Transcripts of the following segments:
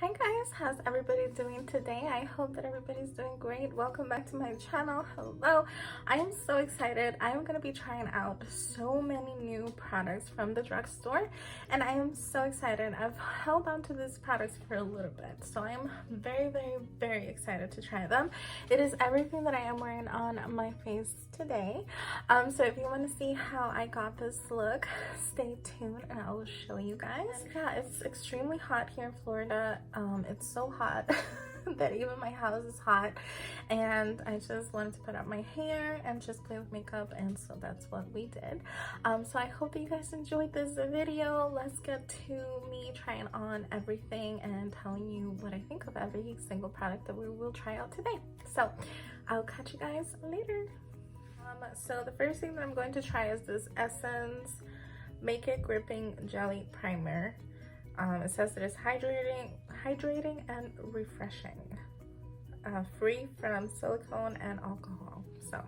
Hi guys, how's everybody doing today? I hope that everybody's doing great. Welcome back to my channel. Hello. I am so excited. I am going to be trying out so many new products from the drugstore, and I am so excited. I've held on to these products for a little bit, so I'm very excited to try them. It is everything that I am wearing on my face today. So if you want to see how I got this look, stay tuned and I will show you guys. Yeah, it's extremely hot here in Florida. It's so hot that even my house is hot, and I just wanted to put up my hair and just play with makeup, and so that's what we did. So I hope that you guys enjoyed this video. Let's get to me trying on everything and telling you what I think of every single product that we will try out today. So I'll catch you guys later. So the first thing that I'm going to try is this Essence Make It Gripping Jelly Primer. It says that it's hydrating and refreshing, free from silicone and alcohol. So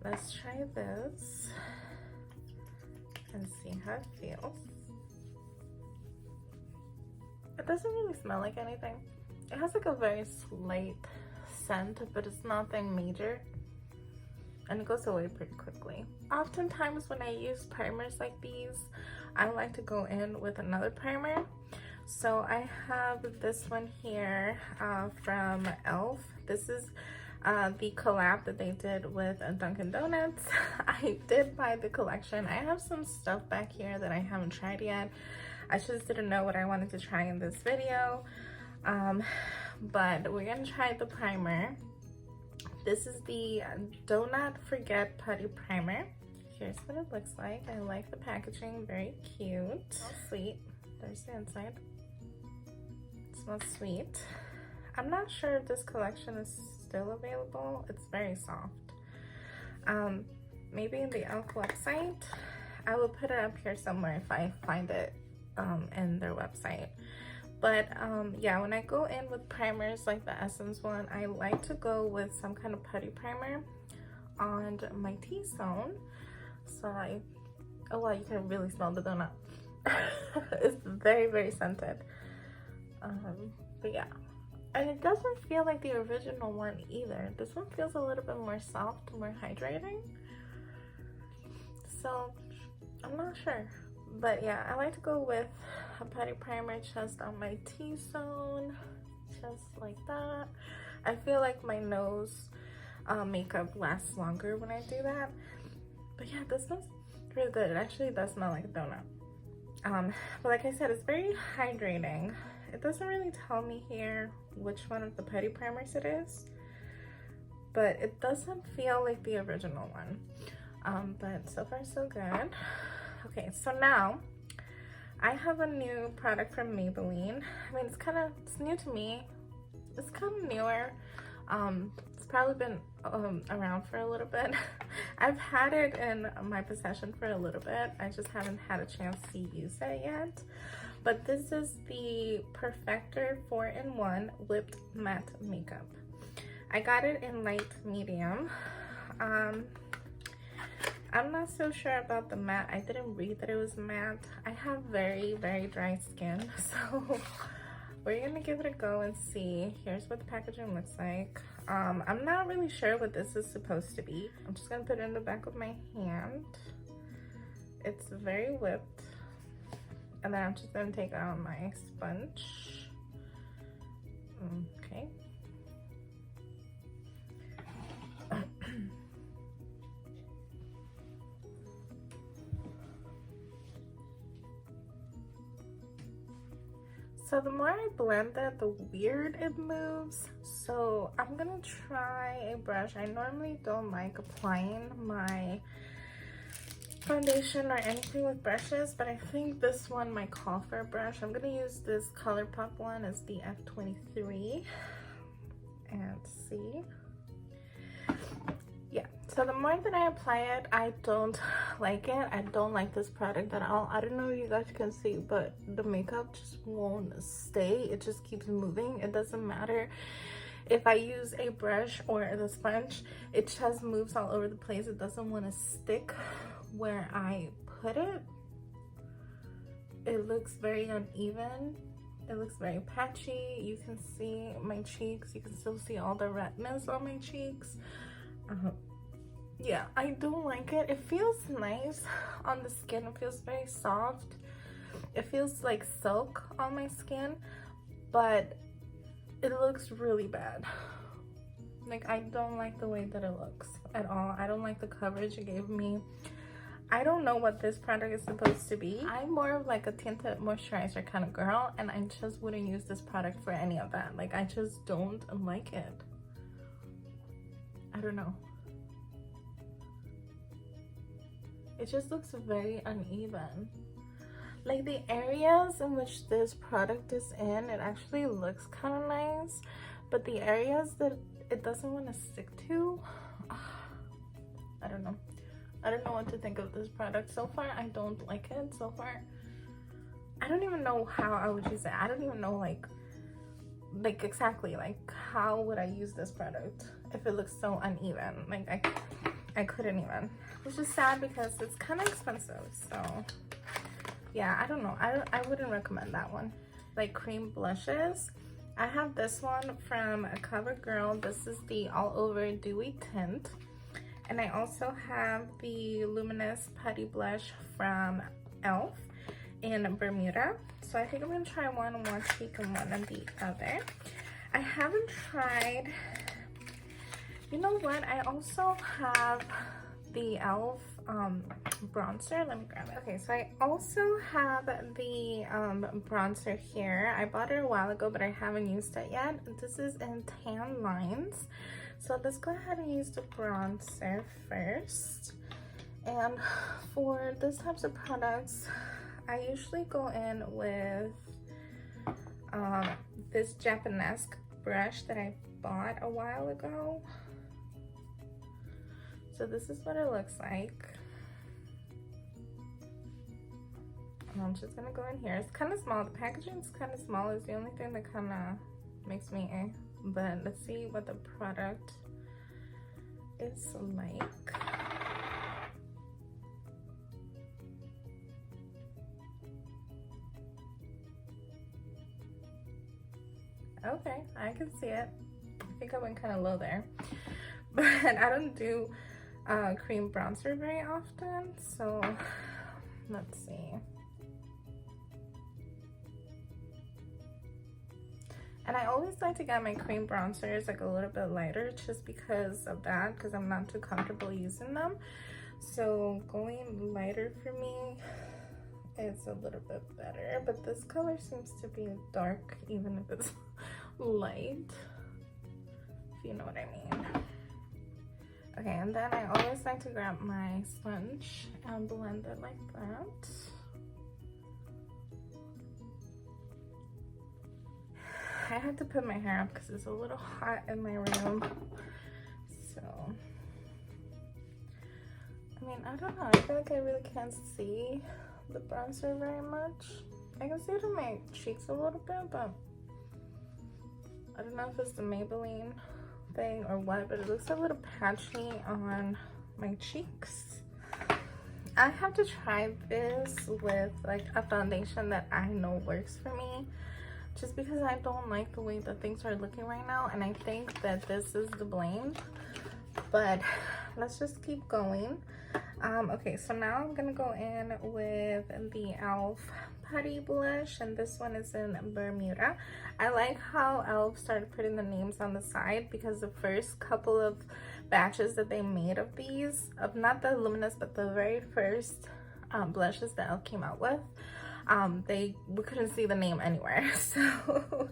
let's try this and see how it feels. It doesn't really smell like anything. It has like a very slight scent, but it's nothing major, and it goes away pretty quickly. Oftentimes when I use primers like these, I like to go in with another primer. So I have this one here from e.l.f. This is the collab that they did with Dunkin' Donuts. I did buy the collection. I have some stuff back here that I haven't tried yet. I just didn't know what I wanted to try in this video. But we're gonna try the primer. This is the Do Not Forget Putty Primer. Here's what it looks like. I like the packaging, very cute. Smells sweet. There's the inside. It smells sweet. I'm not sure if this collection is still available. It's very soft. Maybe in the e.l.f. website. I will put it up here somewhere if I find it in their website. But yeah, when I go in with primers like the Essence one, I like to go with some kind of putty primer on my T-zone. So oh wow, you can really smell the donut. It's very scented. But yeah, and it doesn't feel like the original one either. This one feels a little bit more soft, more hydrating. So I'm not sure. But yeah, I like to go with a putty primer just on my T-zone, just like that. I feel like my nose makeup lasts longer when I do that. But yeah, this smells really good. It actually does smell like a donut. But like I said, it's very hydrating. It doesn't really tell me here which one of the putty primers it is, but it doesn't feel like the original one. But so far so good. Okay, so now I have a new product from Maybelline. I mean, it's new to me. It's kind of newer. It's probably been around for a little bit. I've had it in my possession for a little bit. I just haven't had a chance to use it yet. But this is the Perfector 4-in-1 Whipped Matte Makeup. I got it in light medium. I'm not so sure about the matte. I didn't read that it was matte. I have very dry skin, so we're gonna give it a go and see. Here's what the packaging looks like. I'm not really sure what this is supposed to be. I'm just gonna put it in the back of my hand. It's very whipped. And then I'm just gonna take out my sponge. Okay. So the more I blend it, the weird it moves. So I'm gonna try a brush. I normally don't like applying my foundation or anything with brushes, but I think this one might call for a brush. I'm gonna use this ColourPop one. It's the F23. And see. Yeah, so the more that I apply it, I don't like it. I don't like this product at all. I don't know if you guys can see, but the makeup just won't stay. It just keeps moving. It doesn't matter if I use a brush or the sponge. It just moves all over the place. It doesn't want to stick where I put it. It looks very uneven. It looks very patchy. You can see my cheeks. You can still see all the redness on my cheeks. Yeah, I don't like it. It feels nice on the skin. It feels very soft. It feels like silk on my skin, but it looks really bad. Like, I don't like the way that it looks at all. I don't like the coverage it gave me. I don't know what this product is supposed to be. I'm more of like a tinted moisturizer kind of girl, and I just wouldn't use this product for any of that. Like, I just don't like it. I don't know. It just looks very uneven. Like, the areas in which this product is in, it actually looks kind of nice, but the areas that it doesn't want to stick to, I don't know. I don't know what to think of this product. So far, I don't like it. So far, I don't even know how I would use it. I don't even know like exactly like how would I use this product if it looks so uneven. Like, I couldn't even. Which is sad because it's kind of expensive. So yeah, I don't know. I wouldn't recommend that one. Like, cream blushes, I have this one from CoverGirl. This is the All Over Dewy Tint. And I also have the Luminous Putty Blush from e.l.f. in Bermuda. So I think I'm gonna try one cheek and one on the other. I haven't tried, you know what? I also have the e.l.f. Bronzer. Let me grab it. Okay, so I also have the bronzer here. I bought it a while ago, but I haven't used it yet. This is in Tan Lines. So let's go ahead and use the bronzer first. And for these types of products, I usually go in with this Japanesque brush that I bought a while ago. So this is what it looks like. And I'm just gonna go in here. It's kind of small. The packaging is kind of small. It's the only thing that kind of makes me but let's see what the product is like. Okay, I can see it. I think I went kind of low there, but I don't do cream bronzer very often, so let's see. And I always like to get my cream bronzers like a little bit lighter just because of that, because I'm not too comfortable using them. So going lighter for me is a little bit better, but this color seems to be dark even if it's light, if you know what I mean. Okay, and then I always like to grab my sponge and blend it like that. I had to put my hair up because it's a little hot in my room. So, I mean, I don't know. I feel like I really can't see the bronzer very much. I can see it on my cheeks a little bit, but I don't know if it's the Maybelline thing or what, but it looks a little patchy on my cheeks. I have to try this with like a foundation that I know works for me, just because I don't like the way that things are looking right now, and I think that this is the blame, but let's just keep going. Okay, so now I'm gonna go in with the e.l.f. Putty Blush, and this one is in Bermuda. I like how e.l.f. started putting the names on the side, because the first couple of batches that they made of these, of not the luminous, but the very first blushes that e.l.f. came out with, we couldn't see the name anywhere. So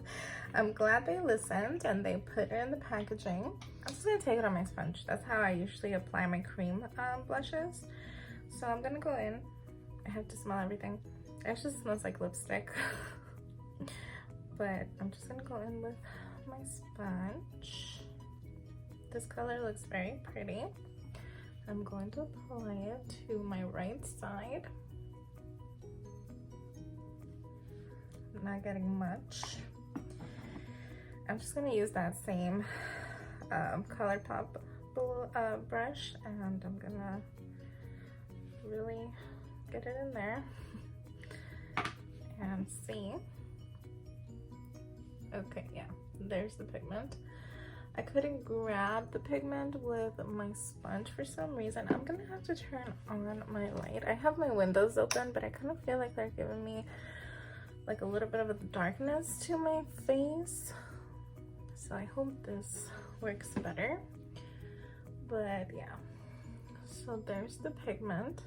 I'm glad they listened and they put it in the packaging. I'm just gonna take it on my sponge. That's how I usually apply my cream blushes. So I'm gonna go in. I have to smell everything. It actually smells like lipstick. But I'm just gonna go in with my sponge. This color looks very pretty. I'm going to apply it to my right side. Not getting much. I'm just gonna use that same ColourPop brush, and I'm gonna really get it in there and see. Okay, yeah, there's the pigment. I couldn't grab the pigment with my sponge for some reason. I'm gonna have to turn on my light. I have my windows open, but I kind of feel like they're giving me like a little bit of a darkness to my face. So I hope this works better. But yeah, so there's the pigment.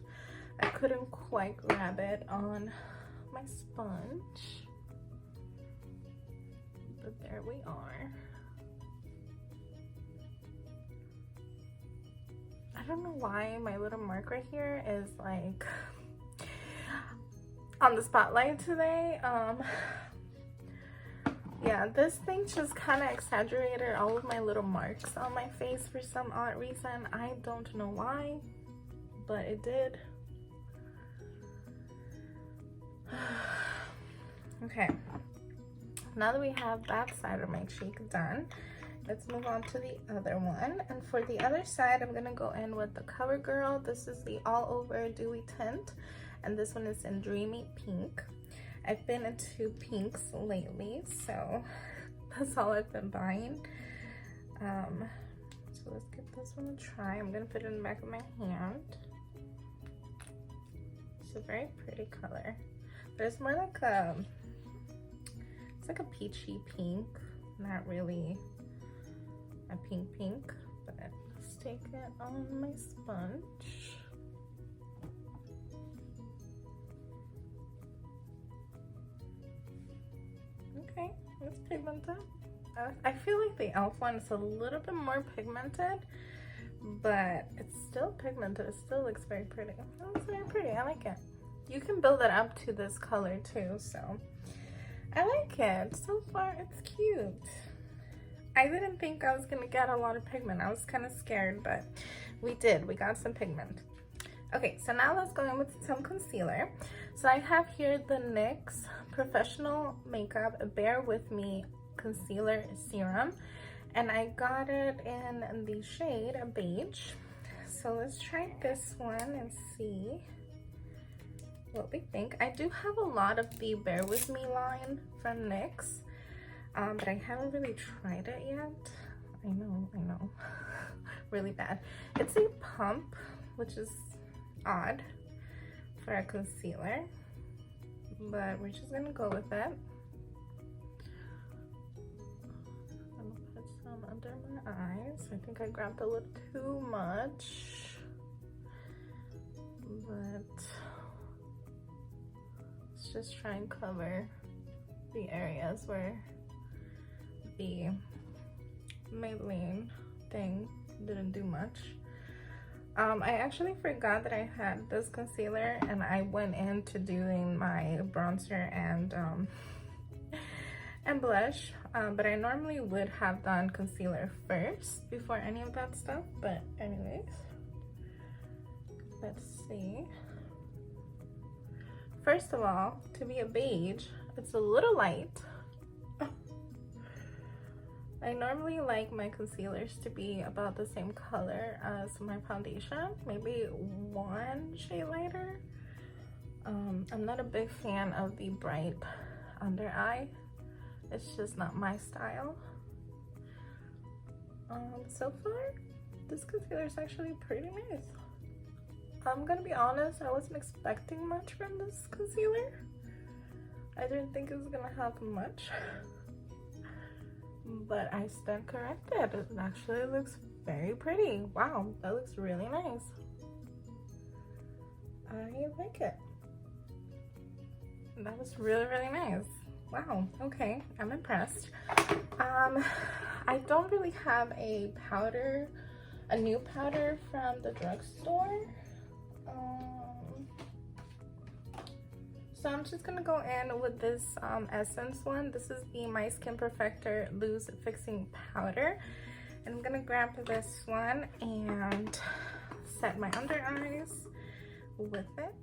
I couldn't quite grab it on my sponge, but there we are. I don't know why my little mark right here is like on the spotlight today. Yeah, this thing just kind of exaggerated all of my little marks on my face for some odd reason. I don't know why, but it did. Okay, now that we have that side of my cheek done, let's move on to the other one. And for the other side, I'm gonna go in with the CoverGirl. This is the All Over Dewy Tint, and this one is in Dreamy Pink. I've been into pinks lately, so that's all I've been buying. So let's give this one a try. I'm gonna put it in the back of my hand. It's a very pretty color. But it's more like it's like a peachy pink, not really a pink, but let's take it on my sponge. Okay, it's pigmented. I feel like the e.l.f. one is a little bit more pigmented, but it's still pigmented. It still looks very pretty. It looks very pretty. I like it. You can build it up to this color too, so I like it. So far, it's cute. I didn't think I was gonna get a lot of pigment. I was kind of scared, but we did. We got some pigment. Okay, so now let's go in with some concealer. So I have here the NYX Professional Makeup Bear With Me Concealer Serum, and I got it in the shade Beige. So let's try this one and see what we think. I do have a lot of the Bear With Me line from NYX, but I haven't really tried it yet. I know, really bad. It's a pump, which is odd for a concealer, but we're just gonna go with it. I'm gonna put some under my eyes. I think I grabbed a little too much, but let's just try and cover the areas where the Maybelline thing didn't do much. I actually forgot that I had this concealer, and I went into doing my bronzer and blush, but I normally would have done concealer first before any of that stuff. But anyways, let's see. First of all, to be a beige, it's a little light. I normally like my concealers to be about the same color as my foundation, maybe one shade lighter. I'm not a big fan of the bright under eye. It's just not my style. So far, this concealer is actually pretty nice. I'm gonna be honest, I wasn't expecting much from this concealer. I didn't think it was gonna have much, but I stand corrected. It actually looks very pretty. Wow, that looks really nice. I like it. That was really, really nice. Wow, okay, I'm impressed. I don't really have a powder, a new powder from the drugstore. So I'm just gonna go in with this Essence one. This is the My Skin Perfector Loose Fixing Powder. And I'm gonna grab this one and set my under eyes with it.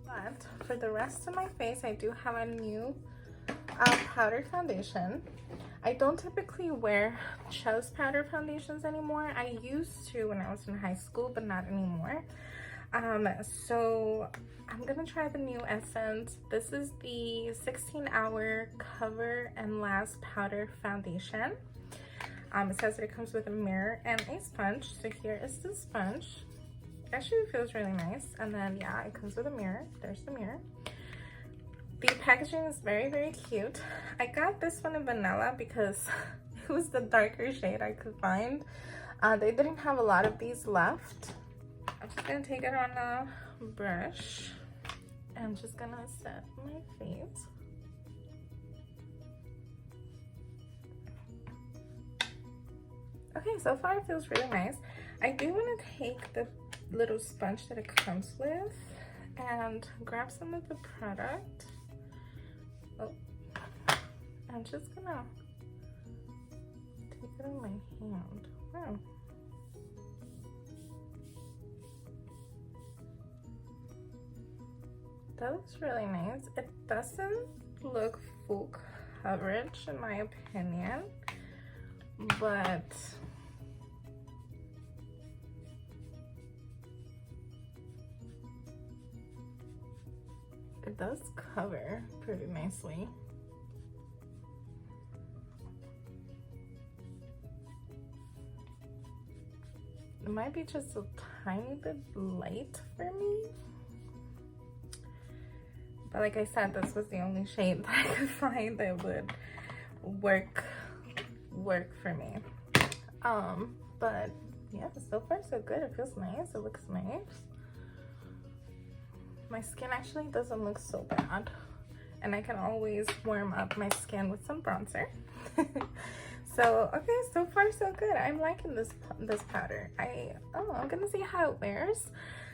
But for the rest of my face, I do have a new powdered foundation. I don't typically wear Chose powder foundations anymore. I used to when I was in high school, but not anymore. So I'm gonna try the new essence. This is the 16-hour cover and last powder foundation. It says that it comes with a mirror and a sponge. So here is the sponge. Actually, it feels really nice. And then yeah, it comes with a mirror. There's the mirror. The packaging is very, very cute. I got this one in vanilla because it was the darker shade I could find. They didn't have a lot of these left. I'm just gonna take it on a brush. I'm just gonna set my face. Okay, so far it feels really nice. I do want to take the little sponge that it comes with and grab some of the product. Oh, I'm just gonna take it on my hand. Wow. That looks really nice. It doesn't look full coverage in my opinion, but it does cover pretty nicely. It might be just a tiny bit light for me. But like I said, this was the only shade that I could find that would work for me. But yeah, so far so good. It feels nice. It looks nice. My skin actually doesn't look so bad, and I can always warm up my skin with some bronzer. So okay, so far so good. I'm liking this powder. I'm gonna see how it wears,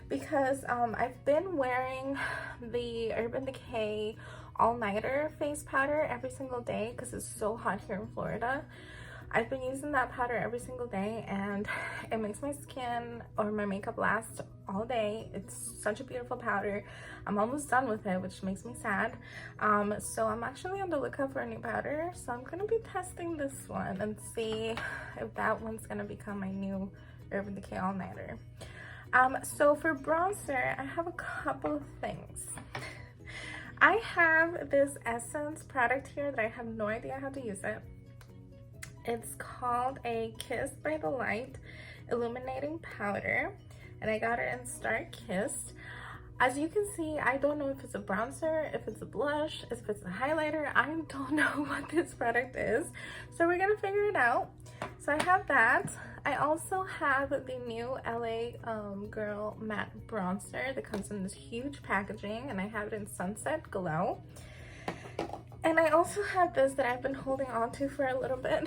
because I've been wearing the Urban Decay all-nighter face powder every single day because it's so hot here in Florida. I've been using that powder every single day, and it makes my skin or my makeup last all day. It's such a beautiful powder. I'm almost done with it, which makes me sad. So I'm actually on the lookout for a new powder. So I'm gonna be testing this one and see if that one's gonna become my new Urban Decay all-nighter. So for bronzer, I have a couple of things. I have this Essence product here that I have no idea how to use it. It's called a Kissed by the Light Illuminating Powder, and I got it in Star Kissed. As you can see, I don't know if it's a bronzer, if it's a blush, if it's a highlighter. I don't know what this product is, so we're gonna figure it out. So I have that. I also have the new LA Girl Matte Bronzer that comes in this huge packaging, and I have it in Sunset Glow. And I also have this that I've been holding on to for a little bit.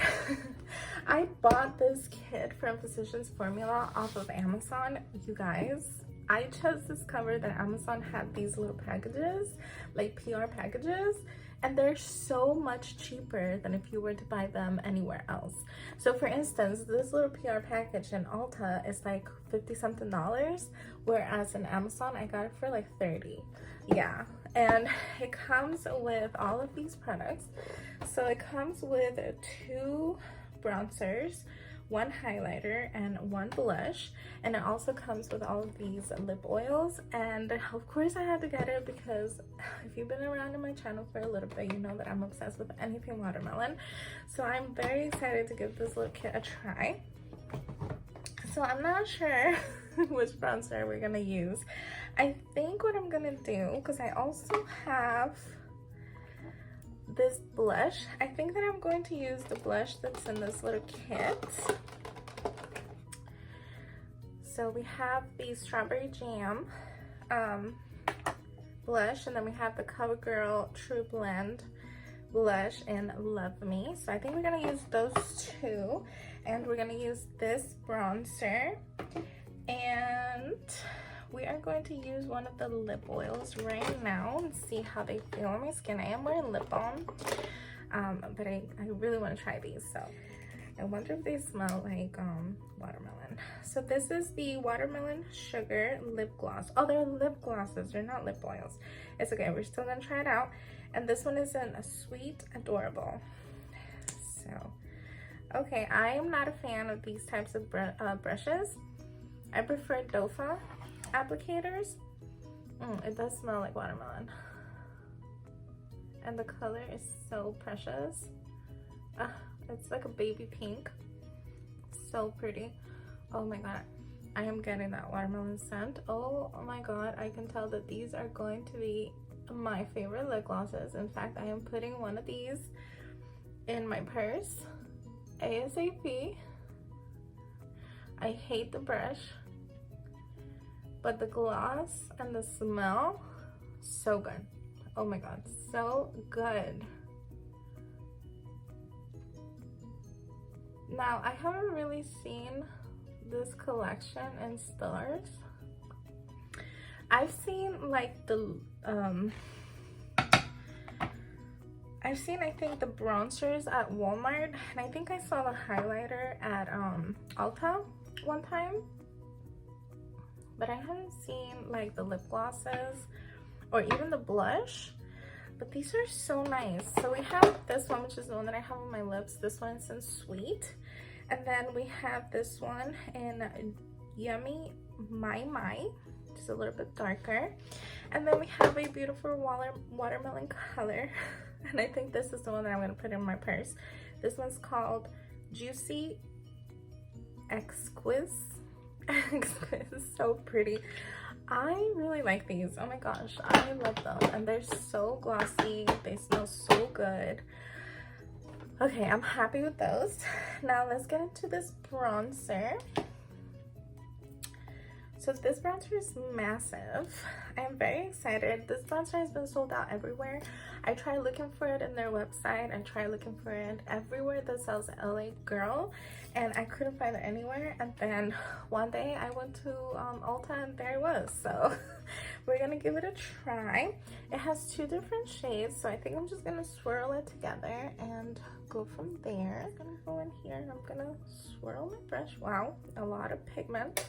I bought this kit from Physicians Formula off of Amazon. You guys, I just discovered that Amazon had these little packages, like PR packages, and they're so much cheaper than if you were to buy them anywhere else. So for instance, this little PR package in Ulta is like $50-something, whereas in Amazon I got it for like $30. Yeah, and it comes with all of these products. So it comes with 2 bronzers, 1 highlighter, and 1 blush, and it also comes with all of these lip oils. And of course I had to get it because if you've been around in my channel for a little bit, you know that I'm obsessed with anything watermelon. So I'm very excited to give this little kit a try. So I'm not sure which bronzer we're gonna use. I think what I'm gonna do, because I also have this blush, I think that I'm going to use the blush that's in this little kit. So we have the Strawberry Jam blush, and then we have the CoverGirl True Blend blush in Love Me. So I think we're gonna use those 2, and we're gonna use this bronzer, and we are going to use one of the lip oils right now and see how they feel on my skin. I am wearing lip balm, but I really want to try these. So I wonder if they smell like watermelon. So this is the Watermelon Sugar Lip Gloss. Oh, they're lip glosses, they're not lip oils. It's okay, we're still gonna try it out. And this one is in a Sweet Adorable. So, okay, I am not a fan of these types of brushes. I prefer Dofa. applicators. It does smell like watermelon. And the color is so precious. It's like a baby pink. So pretty. Oh my god. I am getting that watermelon scent. Oh my god. I can tell that these are going to be my favorite lip glosses. In fact, I am putting one of these in my purse ASAP. I hate the brush, but the gloss and the smell, so good. Oh my god, so good. Now, I haven't really seen this collection in stores. I've seen like the I think the bronzers at Walmart, and I think I saw the highlighter at Ulta one time, but I haven't seen like the lip glosses or even the blush. But these are so nice. So we have this one, which is the one that I have on my lips. This one is in Sweet, and then we have this one in Yummy My, just a little bit darker, and then we have a beautiful watermelon color. And I think this is the one that I'm going to put in my purse. This one's called Juicy Exquise. Exquise, so pretty. I really like these. Oh my gosh, I love them. And they're so glossy. They smell so good. Okay, I'm happy with those. Now let's get into this bronzer. So this bronzer is massive. I'm very excited. This bronzer has been sold out everywhere. I tried looking for it in their website. I tried looking for it everywhere that sells LA Girl, and I couldn't find it anywhere. And then one day I went to Ulta, and there it was. So we're gonna give it a try. It has two different shades, so I think I'm just gonna swirl it together and go from there. I'm gonna go in here and I'm gonna swirl my brush. Wow, a lot of pigment.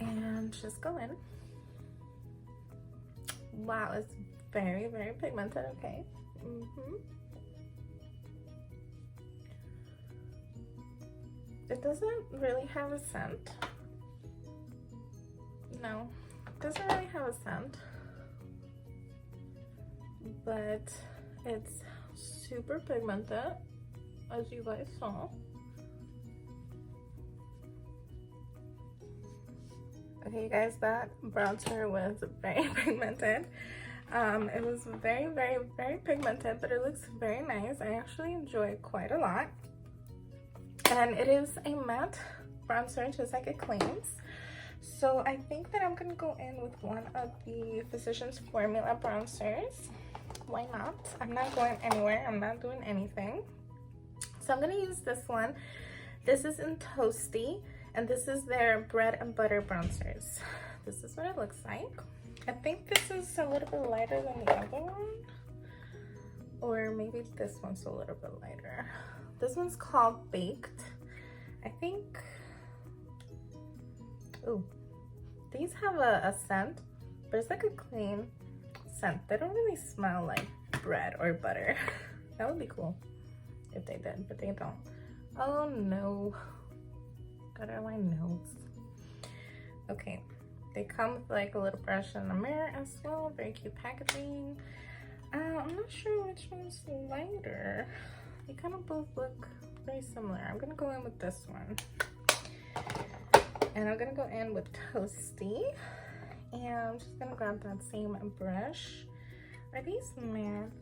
And just go in. Wow, it's very, very pigmented. Okay. It doesn't really have a scent. No, it doesn't really have a scent, but it's super pigmented, as you guys saw. Okay, you guys, that bronzer was very pigmented. It was very, very, very pigmented, but it looks very nice. I actually enjoy it quite a lot. And it is a matte bronzer, just like it claims. So I think that I'm gonna go in with one of the Physicians Formula bronzers. Why not? I'm not going anywhere. I'm not doing anything. So I'm gonna use this one. This is in Toasty, and this is their bread and butter bronzers. This is what it looks like. I think this is a little bit lighter than the other one, or maybe this one's a little bit lighter. This one's called Baked. I think, oh, these have a scent, but it's like a clean scent. They don't really smell like bread or butter. That would be cool if they did, but they don't. Oh no, got on my nose. Okay, they come with like a little brush and a mirror as well. Very cute packaging. I'm not sure which one's lighter. They kind of both look very similar. I'm gonna go in with this one, and I'm gonna go in with Toasty, and I'm just gonna grab that same brush. Are these matte?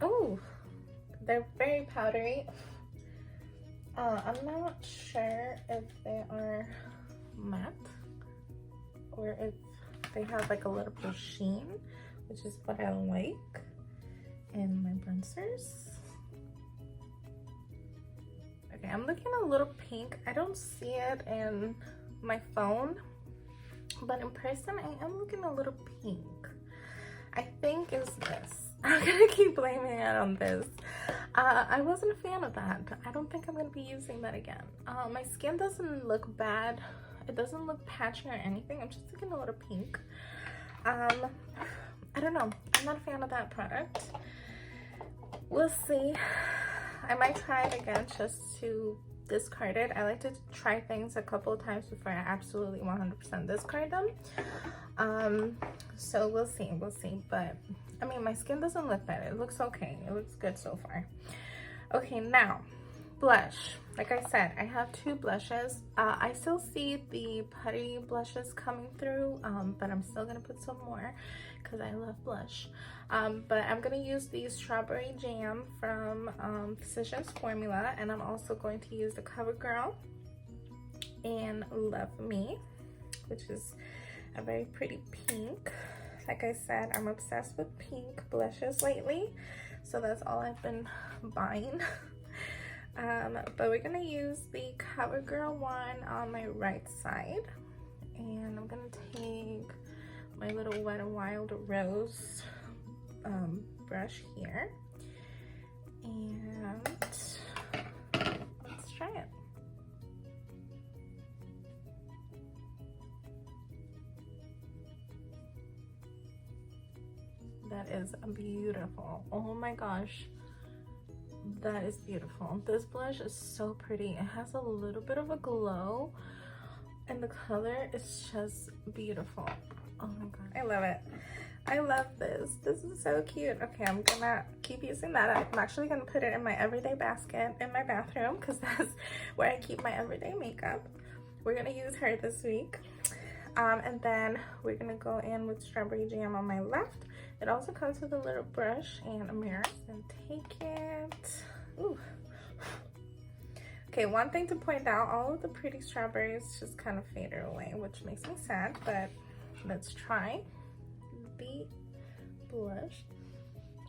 Oh, they're very powdery. I'm not sure if they are matte or if they have like a little bit of sheen, which is what I like in my bronzers. Okay, I'm looking a little pink. I don't see it in my phone, but in person I am looking a little pink. I think it's this. I'm gonna keep blaming it on this. I wasn't a fan of that. I don't think I'm gonna be using that again. My skin doesn't look bad. It doesn't look patchy or anything. I'm just looking a little pink. I don't know. I'm not a fan of that product. We'll see. I might try it again just to discard it. I like to try things a couple of times before I absolutely 100% discard them. So we'll see, but I mean, my skin doesn't look bad. It looks okay. It looks good so far. Okay, now blush. Like I said, I have two blushes. I still see the putty blushes coming through, but I'm still gonna put some more because I love blush. But I'm gonna use the Strawberry Jam from Physicians Formula, and I'm also going to use the CoverGirl in Love Me, which is a very pretty pink. Like I said, I'm obsessed with pink blushes lately, so that's all I've been buying. But we're gonna use the CoverGirl one on my right side, and I'm gonna take my little Wet n Wild Rose brush here, and let's try it. That is beautiful. Oh my gosh, that is beautiful. This blush is so pretty. It has a little bit of a glow, and the color is just beautiful. Oh my god, I love it. I love this. This is so cute. Okay, I'm gonna keep using that. I'm actually gonna put it in my everyday basket in my bathroom because that's where I keep my everyday makeup. We're gonna use her this week. And then we're gonna go in with Strawberry Jam on my left. It also comes with a little brush and a mirror. And take it. Ooh. Okay, one thing to point out, all of the pretty strawberries just kind of faded away, which makes me sad, but let's try the blush.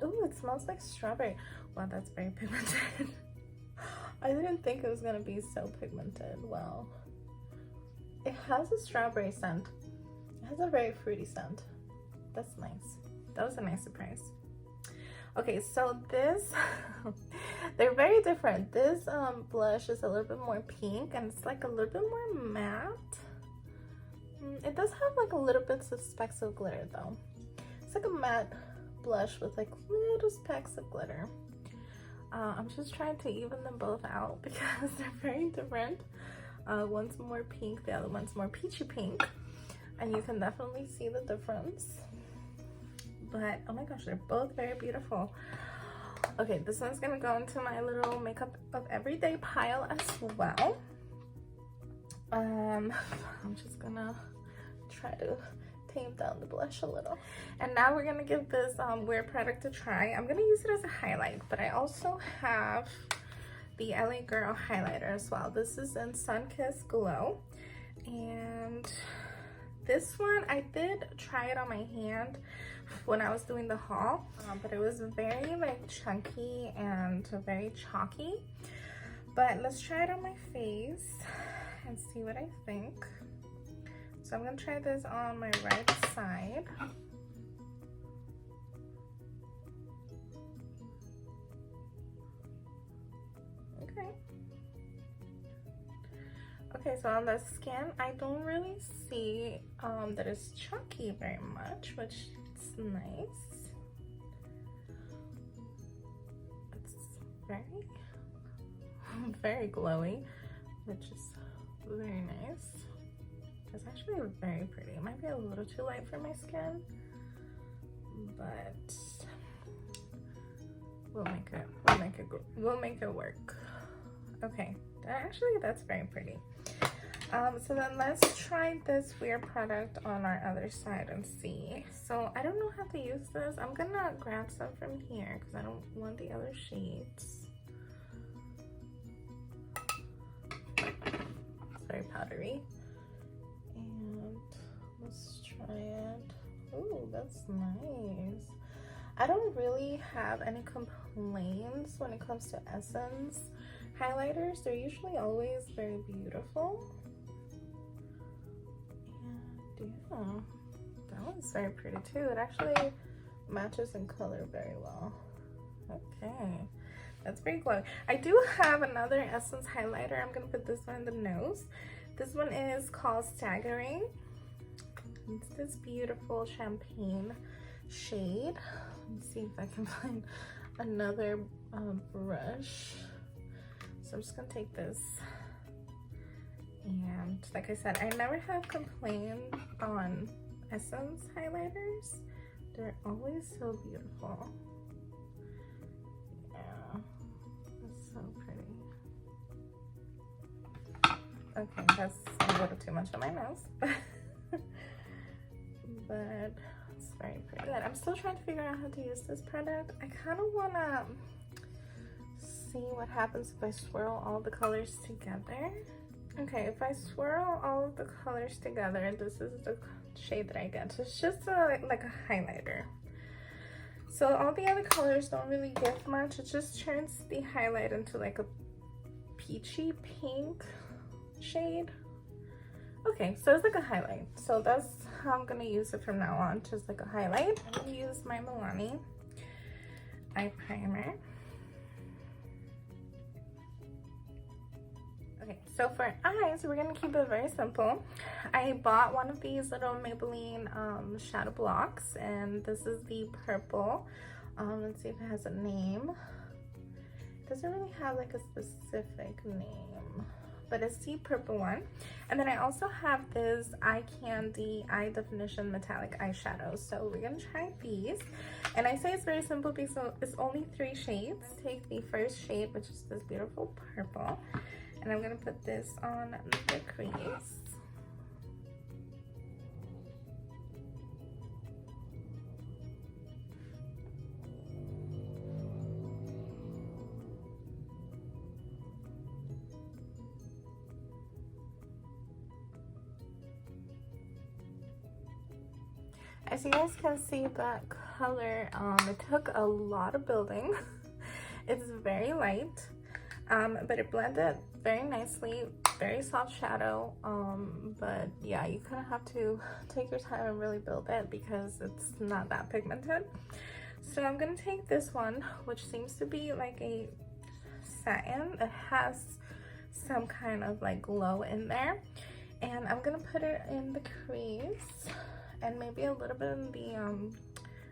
Ooh, it smells like strawberry. Wow, that's very pigmented. I didn't think it was gonna be so pigmented. Wow. It has a strawberry scent. It has a very fruity scent. That's nice. That was a nice surprise. Okay, so this, they're very different. This blush is a little bit more pink, and it's like a little bit more matte. It does have like a little bits of specks of glitter though. It's like a matte blush with like little specks of glitter. I'm just trying to even them both out because they're very different. One's more pink, the other one's more peachy pink, and you can definitely see the difference. But oh my gosh, they're both very beautiful. Okay, this one's gonna go into my little makeup of everyday pile as well. I'm just gonna try to tame down the blush a little. And now we're gonna give this weird product a try. I'm gonna use it as a highlight, but I also have the LA Girl highlighter as well. This is in Sunkissed Glow, and this one I did try it on my hand when I was doing the haul, but it was very like chunky and very chalky. But let's try it on my face and see what I think. So I'm gonna try this on my right side. Okay, so on the skin, I don't really see that it's chunky very much, which is nice. It's very glowy, which is very nice. It's actually very pretty. It might be a little too light for my skin, but we'll make it work. Okay, that's very pretty. So then let's try this weird product on our other side and see. So I don't know how to use this. I'm gonna grab some from here because I don't want the other shades. It's very powdery. And let's try it. Ooh, that's nice. I don't really have any complaints when it comes to Essence highlighters. They're usually always very beautiful. And yeah, that one's very pretty too. It actually matches in color very well. Okay, that's very glowing. I do have another Essence highlighter. I'm gonna put this one in the nose. This one is called Staggering. It's this beautiful champagne shade. Let me see if I can find another brush So I'm just gonna take this, and like I said, I never have complained on Essence highlighters. They're always so beautiful. Yeah, it's so pretty. Okay, that's a little too much on my nose, but it's very pretty. Good. I'm still trying to figure out how to use this product. I kind of want to see what happens if I swirl all the colors together. Okay, if I swirl all of the colors together, this is the shade that I get. So it's just like a highlighter. So all the other colors don't really give much. It just turns the highlight into like a peachy pink shade. Okay, so it's like a highlight. So that's how I'm gonna use it from now on, just like a highlight. I'm gonna use my Milani eye primer. Okay, so for eyes, we're gonna keep it very simple. I bought one of these little Maybelline shadow blocks, and this is the purple. Let's see if it has a name. It doesn't really have like a specific name, but it's the purple one. And then I also have this Eye Candy Eye Definition Metallic Eyeshadow. So we're gonna try these. And I say it's very simple because it's only 3 shades. Take the first shade, which is this beautiful purple. And I'm gonna put this on the crease. As you guys can see, that color, it took a lot of building. It's very light, but it blended very nicely, very soft shadow. But yeah, you kind of have to take your time and really build it because it's not that pigmented. So I'm gonna take this one, which seems to be like a satin. It has some kind of like glow in there, and I'm gonna put it in the crease and maybe a little bit in the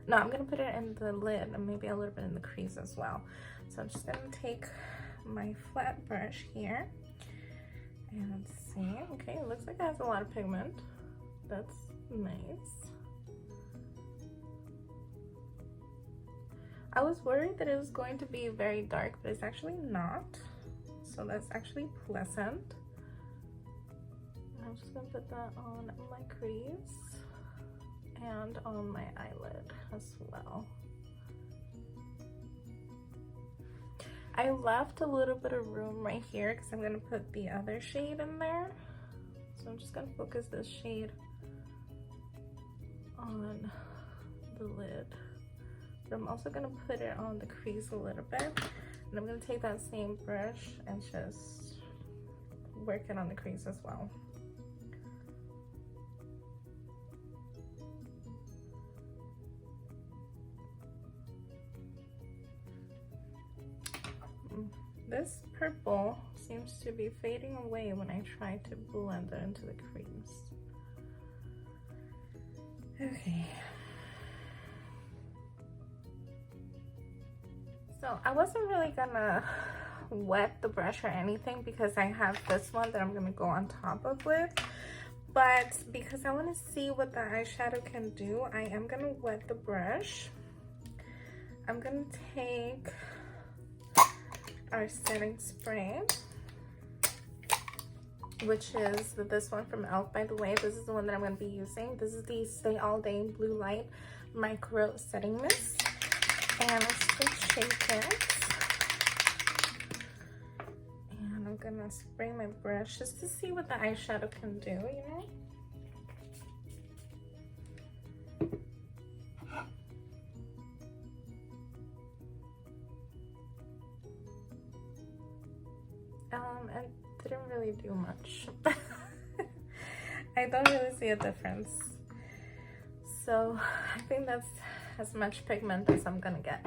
no, I'm gonna put it in the lid and maybe a little bit in the crease as well. So I'm just gonna take my flat brush here and let's see. Okay, it looks like it has a lot of pigment. That's nice. I was worried that it was going to be very dark, but it's actually not. So that's actually pleasant. I'm just gonna put that on my crease and on my eyelid as well. I left a little bit of room right here because I'm gonna put the other shade in there. So I'm just gonna focus this shade on the lid. But I'm also gonna put it on the crease a little bit. And I'm gonna take that same brush and just work it on the crease as well. This purple seems to be fading away when I try to blend it into the crease. Okay. So I wasn't really gonna wet the brush or anything because I have this one that I'm gonna go on top of with. But because I want to see what the eyeshadow can do, I am gonna wet the brush. I'm gonna take our setting spray, which is this one from e.l.f. by the way. This is the one that I'm going to be using. This is the Stay All Day Blue Light Micro Setting Mist, and let's just shake it. And I'm gonna spray my brush just to see what the eyeshadow can do, you know. It didn't really do much. I don't really see a difference. So I think that's as much pigment as I'm gonna get.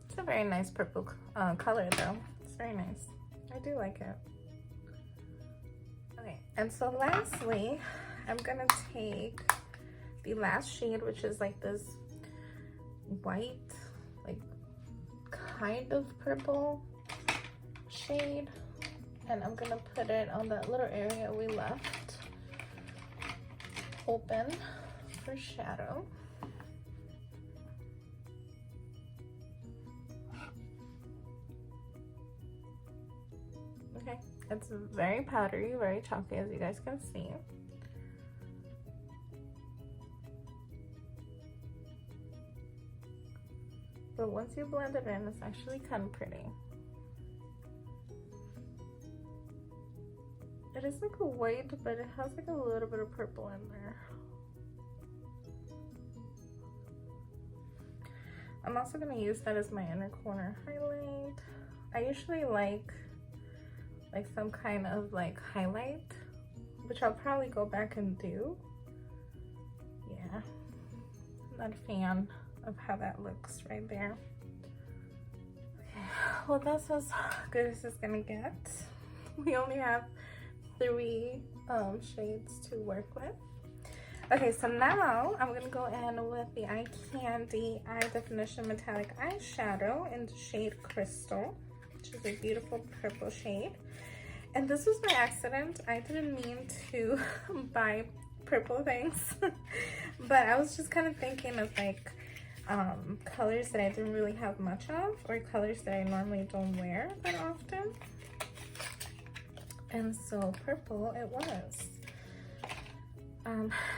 It's a very nice purple color though. It's very nice. I do like it. Okay, And so lastly, I'm gonna take the last shade, which is like this white, like kind of purple shade, and I'm gonna put it on that little area we left open for shadow. Okay, it's very powdery, very chalky, as you guys can see. But once you blend it in, it's actually kind of pretty. It is like a white, but it has like a little bit of purple in there. I'm also going to use that as my inner corner highlight. I usually like some kind of like highlight, which I'll probably go back and do. Yeah, I'm not a fan of how that looks right there. Okay, well, that's as good as it's gonna get. We only have 3 shades to work with. Okay, so now I'm gonna go in with the Eye Candy Eye Definition Metallic Eyeshadow in the shade Crystal, which is a beautiful purple shade. And this was by accident. I didn't mean to buy purple things, but I was just kind of thinking of like colors that I didn't really have much of, or colors that I normally don't wear that often. And so purple it was.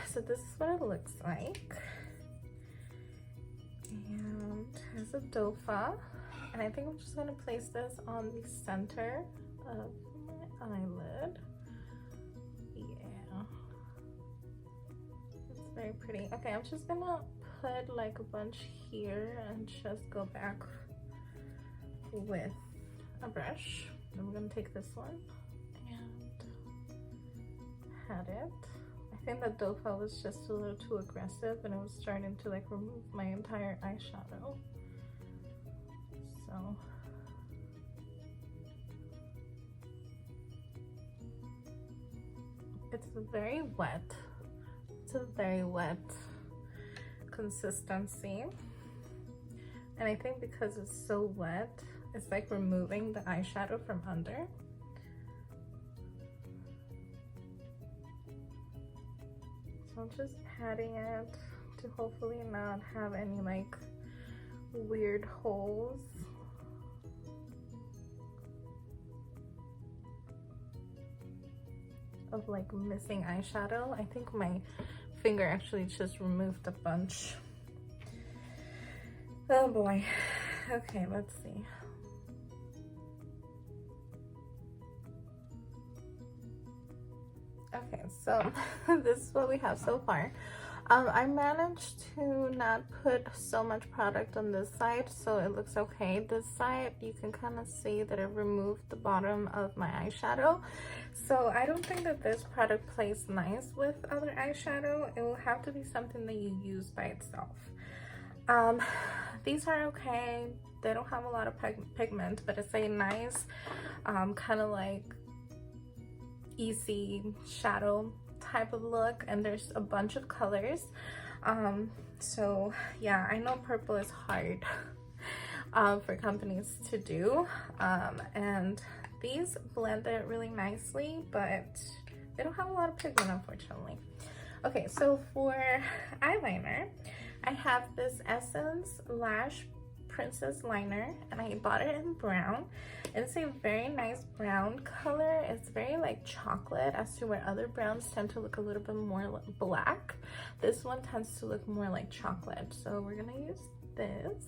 So this is what it looks like. And it has a doe foot. And I think I'm just gonna place this on the center of my eyelid. Yeah. It's very pretty. Okay, I'm just gonna put like a bunch here and just go back with a brush. And we're gonna take this one and pat it. I think the doe foot was just a little too aggressive and it was starting to like remove my entire eyeshadow. So it's very wet. It's a very wet consistency. And I think because it's so wet, it's like removing the eyeshadow from under. So I'm just patting it to hopefully not have any like weird holes. Of like missing eyeshadow. I think my finger actually just removed a bunch. Oh boy. Okay, let's see. Okay, so this is what we have so far. I managed to not put so much product on this side, so it looks okay. This side, you can kind of see that it removed the bottom of my eyeshadow. So I don't think that this product plays nice with other eyeshadow. It will have to be something that you use by itself. These are okay. They don't have a lot of pigment, but it's a nice kind of like easy shadow type of look, and there's a bunch of colors. So yeah, I know purple is hard for companies to do, and these blend it really nicely, but they don't have a lot of pigment, unfortunately. Okay, so for eyeliner, I have this Essence Lash Princess liner, and I bought it in brown. It's a very nice brown color. It's very like chocolate, as to where other browns tend to look a little bit more like black. This one tends to look more like chocolate, so we're gonna use this.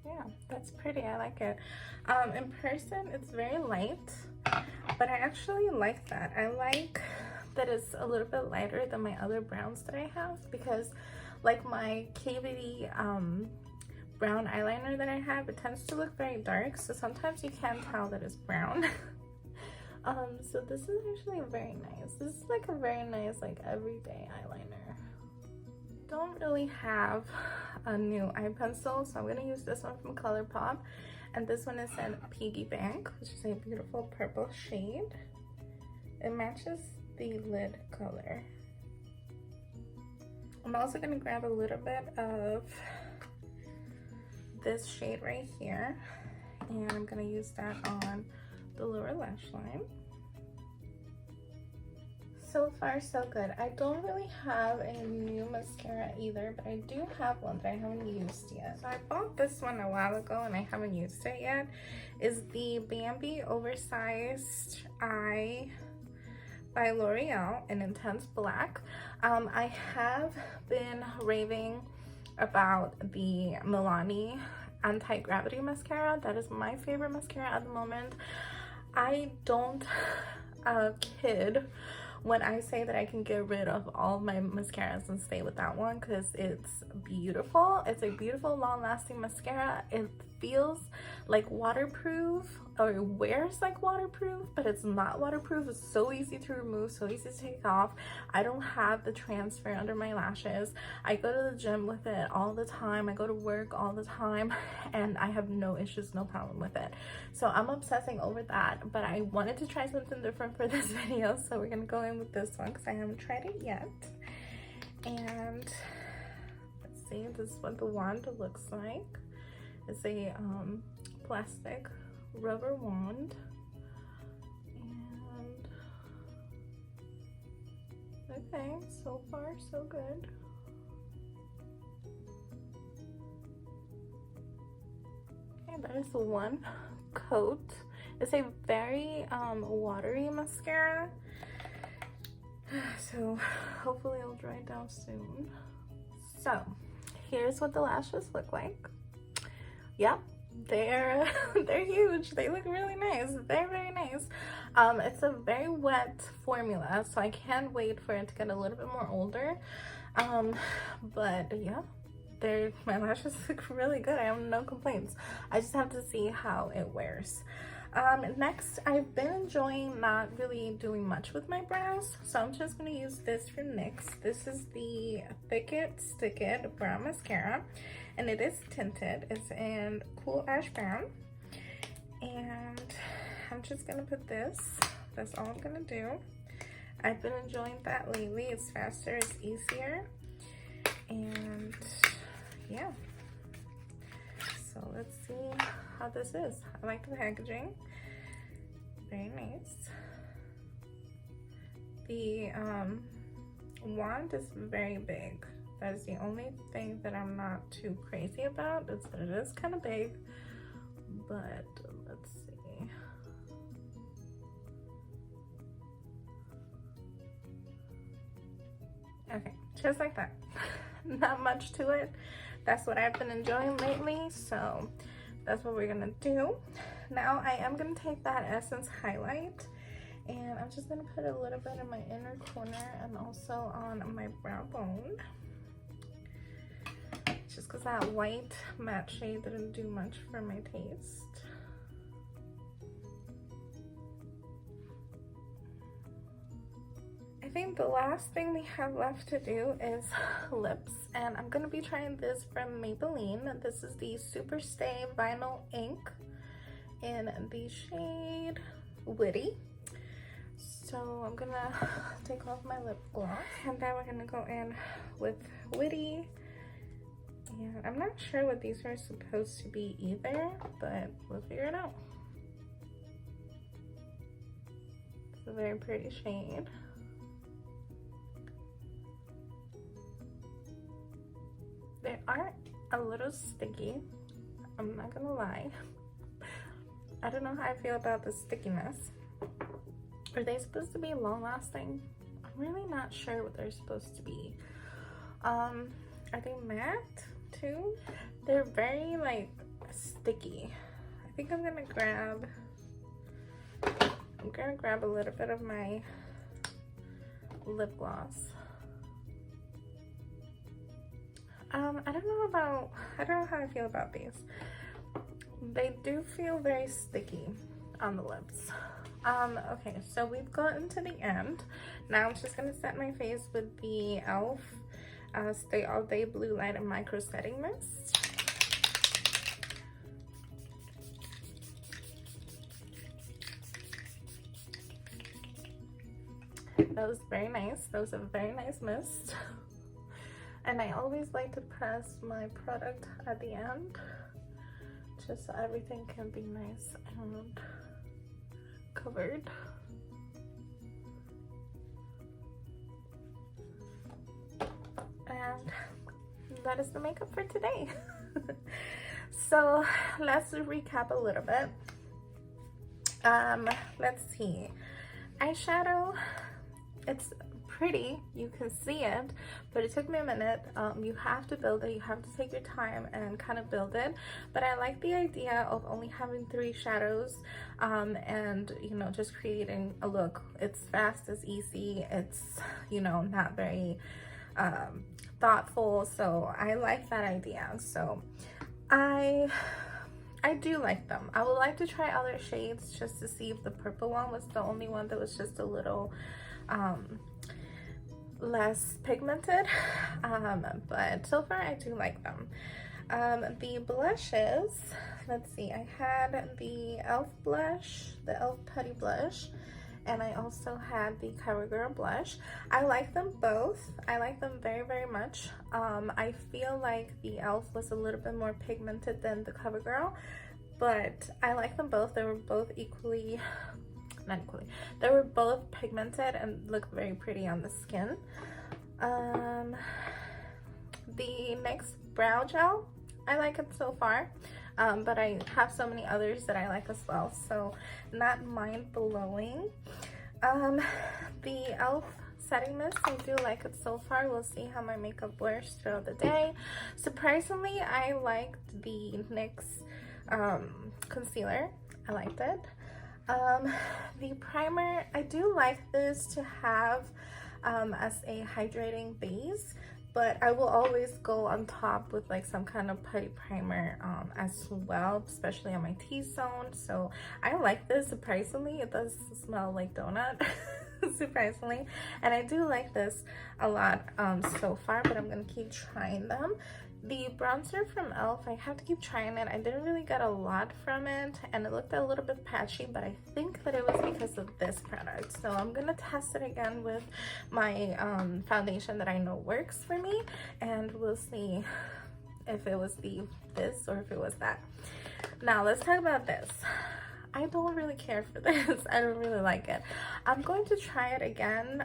Yeah, that's pretty. I like it. In person, it's very light, but I actually like that. I like that it's a little bit lighter than my other browns that I have, because like my KVD brown eyeliner that I have, it tends to look very dark, so sometimes you can't tell that it's brown. So this is actually very nice. This is like a very nice like everyday eyeliner. Don't really have a new eye pencil, so I'm gonna use this one from ColourPop, and this one is in Piggy Bank, which is a beautiful purple shade. It matches the lid color. I'm also gonna grab a little bit of this shade right here, and I'm gonna use that on the lower lash line. So far so good. I don't really have a new mascara either, but I do have one that I haven't used yet. So I bought this one a while ago and I haven't used it yet. It's the Bambi Oversized Eye by L'Oreal in Intense Black. I have been raving about the Milani Anti-Gravity Mascara. That is my favorite mascara at the moment. I don't kid when I say that I can get rid of all my mascaras and stay with that one, because it's beautiful. It's a beautiful long-lasting mascara. It feels like waterproof, or wears like waterproof, but it's not waterproof. It's so easy to remove, so easy to take off. I don't have the transfer under my lashes. I go to the gym with it all the time. I go to work all the time, and I have no issues, no problem with it. So I'm obsessing over that, but I wanted to try something different for this video, so we're gonna go in with this one because I haven't tried it yet. And let's see, this is what the wand looks like. It's a plastic rubber wand, and okay, so far so good. Okay, that is one coat. It's a very watery mascara, so hopefully it'll dry down soon. So here's what the lashes look like. Yep, they're huge. They look really nice. They're very nice. It's a very wet formula, so I can't wait for it to get a little bit more older. But yeah, my lashes look really good. I have no complaints. I just have to see how it wears. Next, I've been enjoying not really doing much with my brows, so I'm just going to use this from NYX. This is the Thick It Stick It Brow Mascara, and it is tinted. It's in Cool Ash Brown, and I'm just going to put this. That's all I'm going to do. I've been enjoying that lately. It's faster, it's easier, and yeah. So let's see how this is. I like the packaging. Very nice. The wand is very big. That is the only thing that I'm not too crazy about. Is that it is kind of big, but let's see. Okay, just like that. Not much to it. That's what I've been enjoying lately, so that's what we're gonna do. Now I am gonna take that Essence highlight, and I'm just gonna put a little bit in my inner corner and also on my brow bone, just because that white matte shade didn't do much for my taste. I think the last thing we have left to do is lips, and I'm gonna be trying this from Maybelline. This is the Super Stay Vinyl Ink in the shade Witty. So I'm gonna take off my lip gloss, and then we're gonna go in with Witty. And I'm not sure what these are supposed to be either, but we'll figure it out. It's a very pretty shade. They are a little sticky, I'm not gonna lie. I don't know how I feel about the stickiness. Are they supposed to be long lasting? I'm really not sure what they're supposed to be. Are they matte too? They're very like sticky. I think I'm gonna grab a little bit of my lip gloss. I don't know how I feel about these. They do feel very sticky on the lips, Okay, so we've gotten to the end. Now I'm just gonna set my face with the e.l.f. Stay All Day Blue Light and Micro Setting Mist. That was very nice. That was a very nice mist. And I always like to press my product at the end, just so everything can be nice and covered. And that is the makeup for today. So let's recap a little bit. Let's see. Eyeshadow, it's pretty, you can see it, but it took me a minute. You have to build it, you have to take your time and kind of build it, but I like the idea of only having 3 shadows, and you know, just creating a look. It's fast, it's easy, it's, you know, not very thoughtful, so I like that idea. So I do like them. I would like to try other shades just to see if the purple one was the only one that was just a little less pigmented, but so far I do like them. The blushes, let's see, I had the e.l.f. blush, the e.l.f. Putty blush, and I also had the CoverGirl blush. I like them both. I like them very, very much. I feel like the e.l.f. was a little bit more pigmented than the CoverGirl, but I like them both. They were both equally, not equally, they were both pigmented and look very pretty on the skin. The NYX brow gel, I like it so far, but I have so many others that I like as well, so not mind-blowing. The e.l.f. setting mist, I do like it so far. We'll see how my makeup wears throughout the day. Surprisingly, I liked the NYX concealer. I liked it. The primer, I do like this to have as a hydrating base, but I will always go on top with like some kind of putty primer as well, especially on my T-zone. So I like this. Surprisingly, it does smell like donut. Surprisingly, and I do like this a lot so far, but I'm gonna keep trying them. The bronzer from e.l.f., I have to keep trying it. I didn't really get a lot from it, and it looked a little bit patchy, but I think that it was because of this product. So I'm gonna test it again with my foundation that I know works for me, and we'll see if it was this or if it was that. Now let's talk about this. I don't really care for this. I don't really like it. I'm going to try it again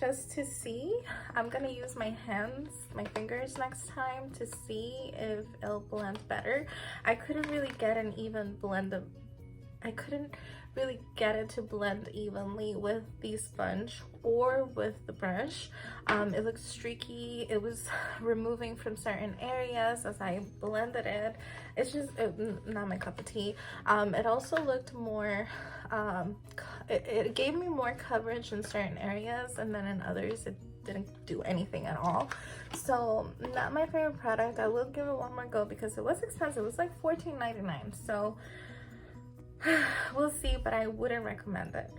just to see. I'm gonna use my hands, my fingers next time to see if it'll blend better. I couldn't really get an even blend of, I couldn't really get it to blend evenly with the sponge or with the brush. It looked streaky. It was removing from certain areas as I blended it. It's just not my cup of tea. It also looked more, it gave me more coverage in certain areas, and then in others it didn't do anything at all. So not my favorite product. I will give it one more go because it was expensive. It was like $14.99. So we'll see, but I wouldn't recommend it.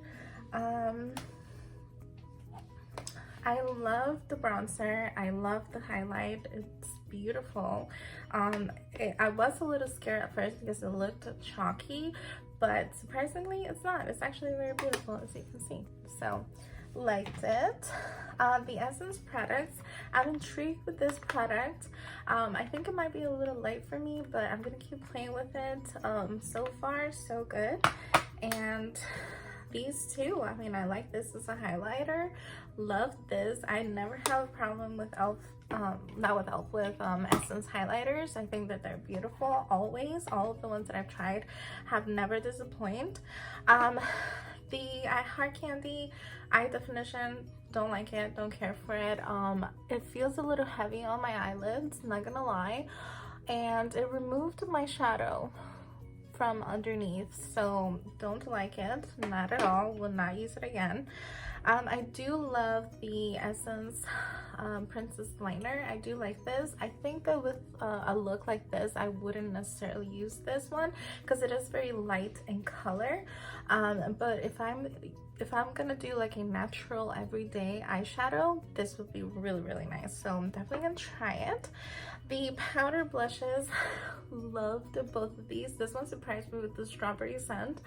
I love the bronzer. I love the highlight. It's beautiful. I was a little scared at first because it looked chalky, but surprisingly it's not. It's actually very beautiful, as you can see. So liked it. The Essence products, I'm intrigued with this product. I think it might be a little light for me, but I'm gonna keep playing with it. So far so good. And these two, I mean, I like this as a highlighter. Love this. I never have a problem with e.l.f. Not with e.l.f., with Essence highlighters. I think that they're beautiful always. All of the ones that I've tried have never disappointed. The Hard Candy Eye Definition, don't like it, don't care for it. It feels a little heavy on my eyelids, not gonna lie, and it removed my shadow from underneath, so don't like it, not at all, will not use it again. I do love the Essence Princess Liner. I do like this. I think that with a look like this, I wouldn't necessarily use this one because it is very light in color. But if I'm gonna do like a natural everyday eyeshadow, this would be really nice. So I'm definitely gonna try it. The powder blushes, loved both of these. This one surprised me with the strawberry scent,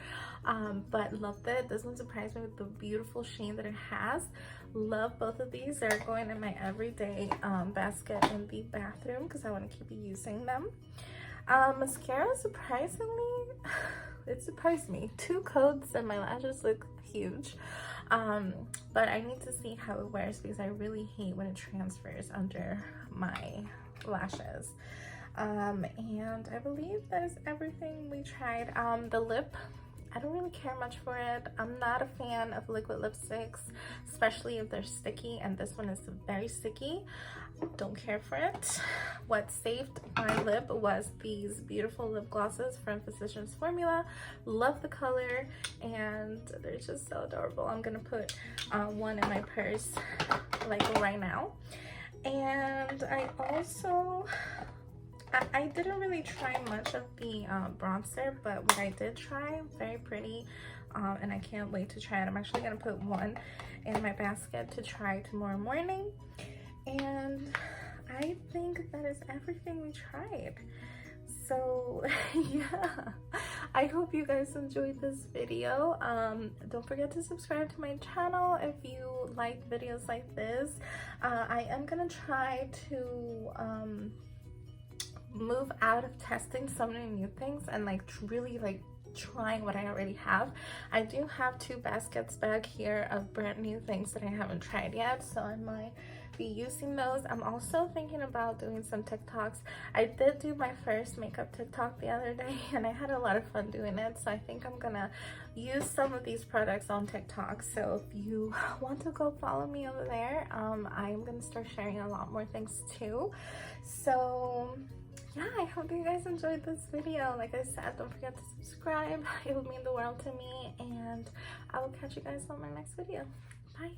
but loved it. This one surprised me with the beautiful sheen that it has. Love both of these. They're going in my everyday basket in the bathroom because I want to keep using them. Mascara, surprisingly, it surprised me. 2 coats and my lashes look huge. But I need to see how it wears because I really hate when it transfers under my lashes. And I believe that is everything we tried. The lip, I don't really care much for it. I'm not a fan of liquid lipsticks, especially if they're sticky, and this one is very sticky. Don't care for it. What saved my lip was these beautiful lip glosses from Physicians Formula. Love the color and they're just so adorable. I'm gonna put one in my purse like right now. And I also I didn't really try much of the bronzer, but what I did try, very pretty, and I can't wait to try it. I'm actually gonna put one in my basket to try tomorrow morning. And I think that is everything we tried. So yeah, I hope you guys enjoyed this video. Don't forget to subscribe to my channel if you like videos like this. I am gonna try to move out of testing so many new things and like really like trying what I already have. I do have 2 baskets back here of brand new things that I haven't tried yet, so I might be using those. I'm also thinking about doing some TikToks. I did do my first makeup TikTok the other day and I had a lot of fun doing it, so I think I'm gonna use some of these products on TikTok. So if you want to go follow me over there, I am gonna start sharing a lot more things too. So yeah, I hope you guys enjoyed this video. Like I said, don't forget to subscribe. It would mean the world to me, and I will catch you guys on my next video. Bye.